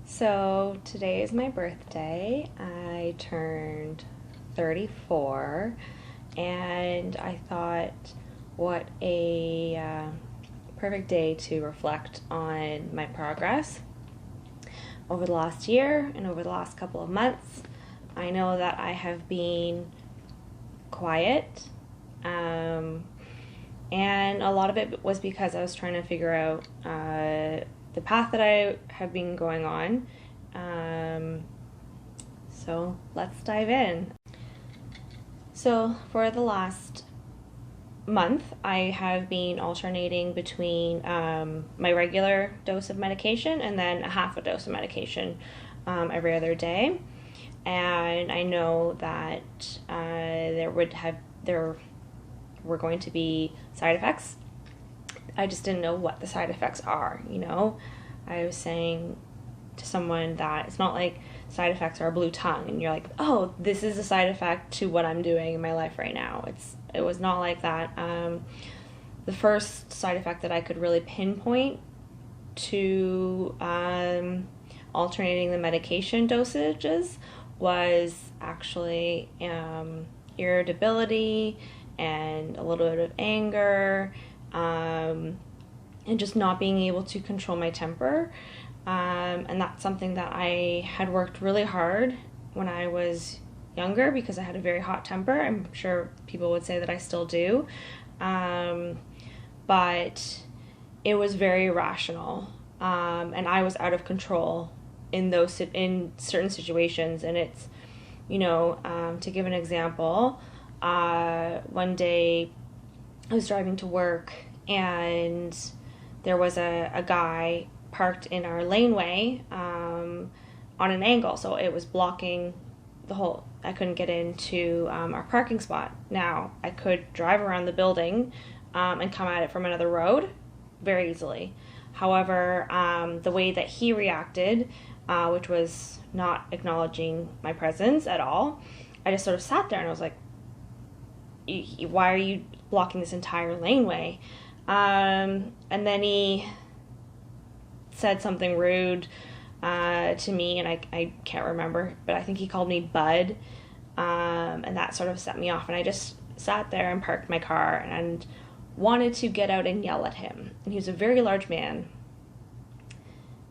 So today is my birthday. I turned 34, and I thought what a perfect day to reflect on my progress over the last year and over the last couple of months. I know that I have been quiet, and a lot of it was because I was trying to figure out the path that I have been going on. So let's dive in. So for the last month, I have been alternating between my regular dose of medication and then a half a dose of medication every other day. And I know that there were going to be side effects. I just didn't know what the side effects are, I was saying to someone that it's not like side effects are a blue tongue and you're like, oh, this is a side effect to what I'm doing in my life right now. It was not like that. The first side effect that I could really pinpoint to alternating the medication dosages was actually irritability and a little bit of anger, and just not being able to control my temper. And that's something that I had worked really hard when I was younger because I had a very hot temper. I'm sure people would say that I still do. But it was very irrational, and I was out of control in certain situations. And it's, to give an example, one day I was driving to work and there was a guy parked in our laneway on an angle, so it was blocking I couldn't get into our parking spot. Now, I could drive around the building and come at it from another road very easily. However, the way that he reacted, which was not acknowledging my presence at all, I just sort of sat there and I was like, why are you blocking this entire laneway? And then he said something rude to me, and I can't remember, but I think he called me Bud, and that sort of set me off, and I just sat there and parked my car and wanted to get out and yell at him. And he was a very large man,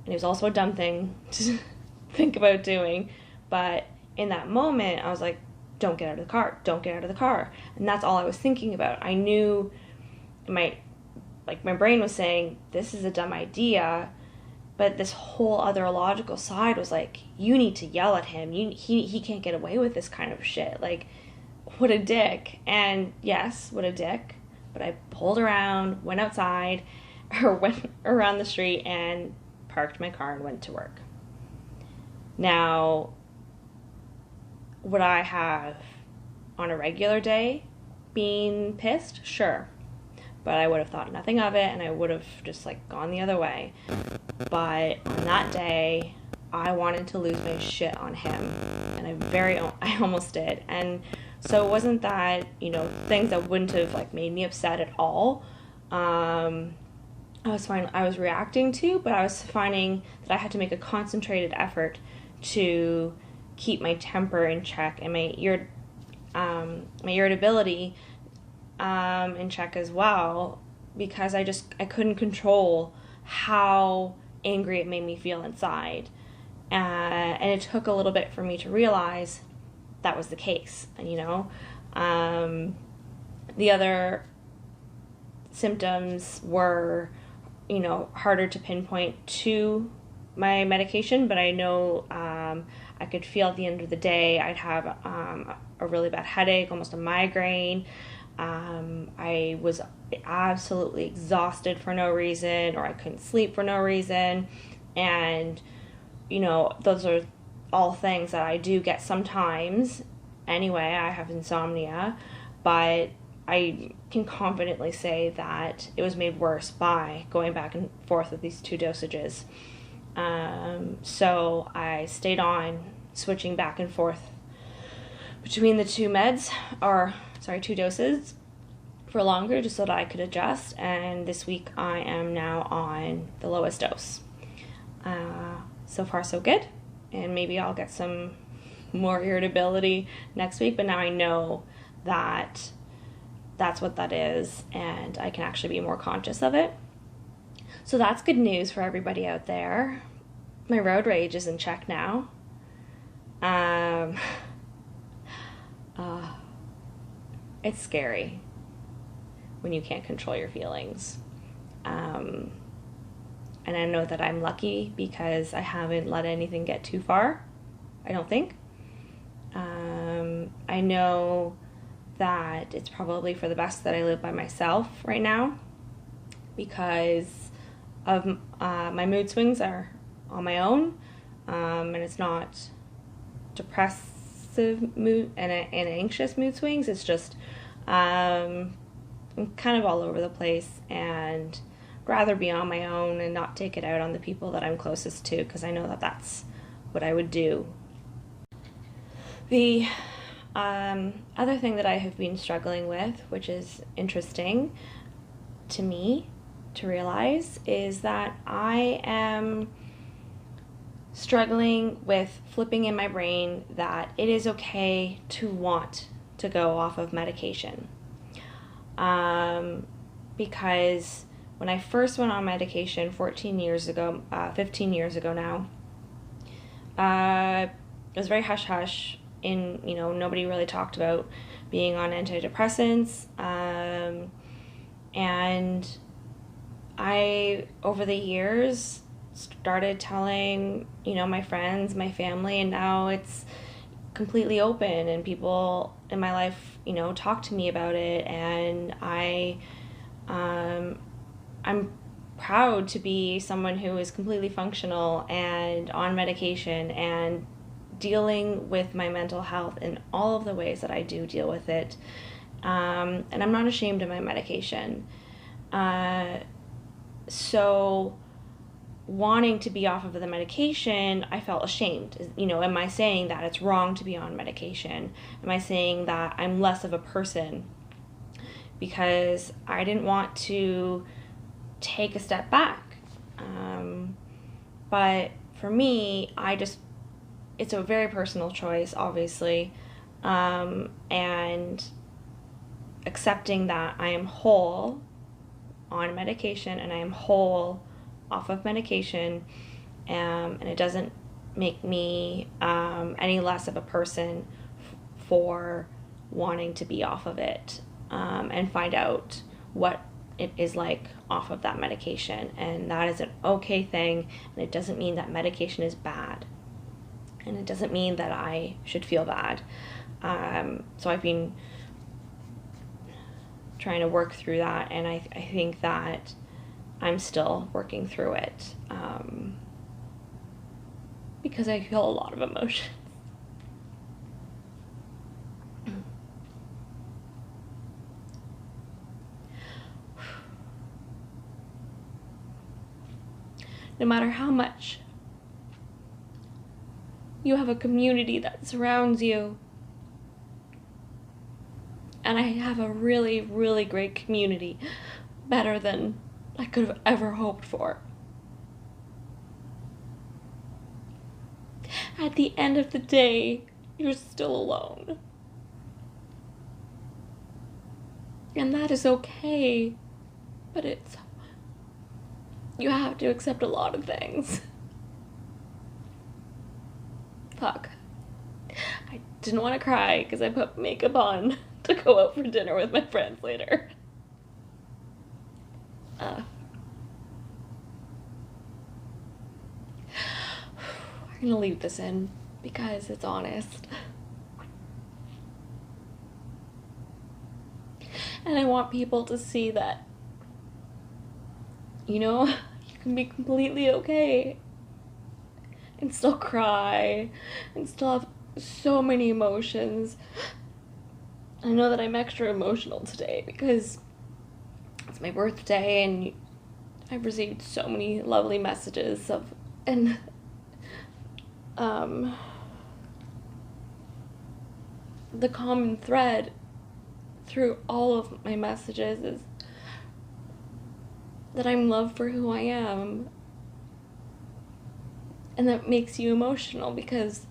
and it was also a dumb thing to think about doing, but in that moment I was like, don't get out of the car, don't get out of the car. And that's all I was thinking about. I knew my brain was saying, this is a dumb idea, but this whole other logical side was like, you need to yell at him. He can't get away with this kind of shit. Like, what a dick. And yes, what a dick. But I pulled around, went outside, or went around the street and parked my car and went to work. Now, would I have on a regular day been pissed? Sure. But I would have thought nothing of it, and I would have just gone the other way. But on that day, I wanted to lose my shit on him, and I almost did. And so it wasn't that, things that wouldn't have made me upset at all. I was reacting to, but I was finding that I had to make a concentrated effort to keep my temper in check and my irritability in check as well, because I couldn't control how angry it made me feel inside, and it took a little bit for me to realize that was the case. And the other symptoms were harder to pinpoint to my medication, but I know I could feel at the end of the day I'd have a really bad headache, almost a migraine. I was absolutely exhausted for no reason, or I couldn't sleep for no reason. And, those are all things that I do get sometimes. Anyway, I have insomnia, but I can confidently say that it was made worse by going back and forth with these two dosages. So I stayed on switching back and forth between the two two doses for longer, just so that I could adjust. And this week I am now on the lowest dose. so far so good, and maybe I'll get some more irritability next week, but now I know that that's what that is, and I can actually be more conscious of it. So that's good news for everybody out there. My road rage is in check now. It's scary when you can't control your feelings. And I know that I'm lucky because I haven't let anything get too far, I don't think. I know that it's probably for the best that I live by myself right now, because of my mood swings are on my own, and it's not depressive mood and anxious mood swings. It's just I'm kind of all over the place, and rather be on my own and not take it out on the people that I'm closest to, because I know that that's what I would do. The other thing that I have been struggling with, which is interesting to me to realize, is that I am struggling with flipping in my brain that it is okay to want to go off of medication. Because when I first went on medication 15 years ago now, it was very hush-hush. Nobody really talked about being on antidepressants. And I, over the years, started telling, my friends, my family, and now it's completely open, and people in my life, talk to me about it, and I'm proud to be someone who is completely functional and on medication and dealing with my mental health in all of the ways that I do deal with it. And I'm not ashamed of my medication. So wanting to be off of the medication, I felt ashamed. Am I saying that it's wrong to be on medication? Am I saying that I'm less of a person? Because I didn't want to take a step back. But for me, it's a very personal choice, obviously. And accepting that I am whole on medication and I am whole off of medication, and it doesn't make me any less of a person for wanting to be off of it, and find out what it is like off of that medication. And that is an okay thing, and it doesn't mean that medication is bad, and it doesn't mean that I should feel bad. So I've been trying to work through that, and I think that I'm still working through it, because I feel a lot of emotions. No matter how much you have a community that surrounds you, and I have a really, really great community, better than I could have ever hoped for. At the end of the day, you're still alone. And that is okay, but you have to accept a lot of things. Fuck. I didn't want to cry because I put makeup on to go out for dinner with my friends later. I'm gonna leave this in because it's honest. And I want people to see that, you can be completely okay and still cry and still have so many emotions. I know that I'm extra emotional today because it's my birthday, and I've received so many lovely messages and the common thread through all of my messages is that I'm loved for who I am, And that makes you emotional because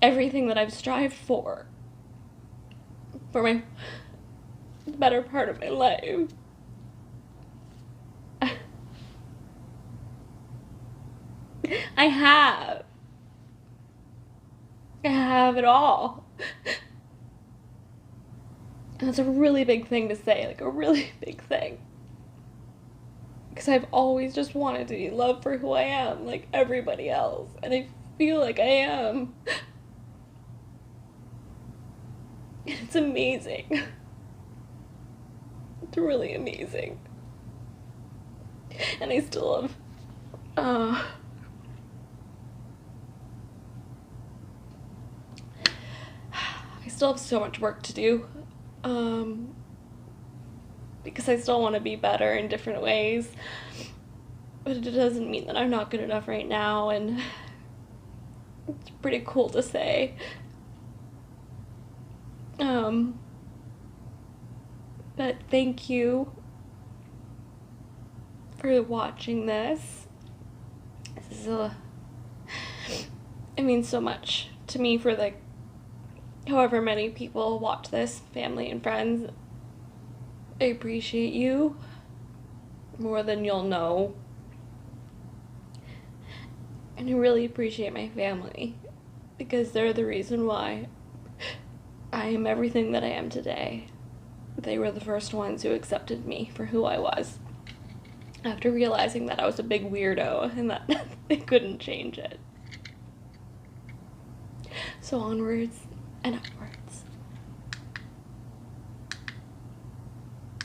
everything that I've strived for my better part of my life, I have it all. And that's a really big thing to say, like a really big thing. Because I've always just wanted to be loved for who I am, like everybody else. And I feel like I am. And it's amazing. It's really amazing. And I still have, I still have so much work to do. Because I still want to be better in different ways. But it doesn't mean that I'm not good enough right now, and it's pretty cool to say. But thank you for watching this. It means so much to me for like however many people watch this, family and friends. I appreciate you more than you'll know. And I really appreciate my family because they're the reason why I am everything that I am today. They were the first ones who accepted me for who I was after realizing that I was a big weirdo and that they couldn't change it. So onwards and upwards.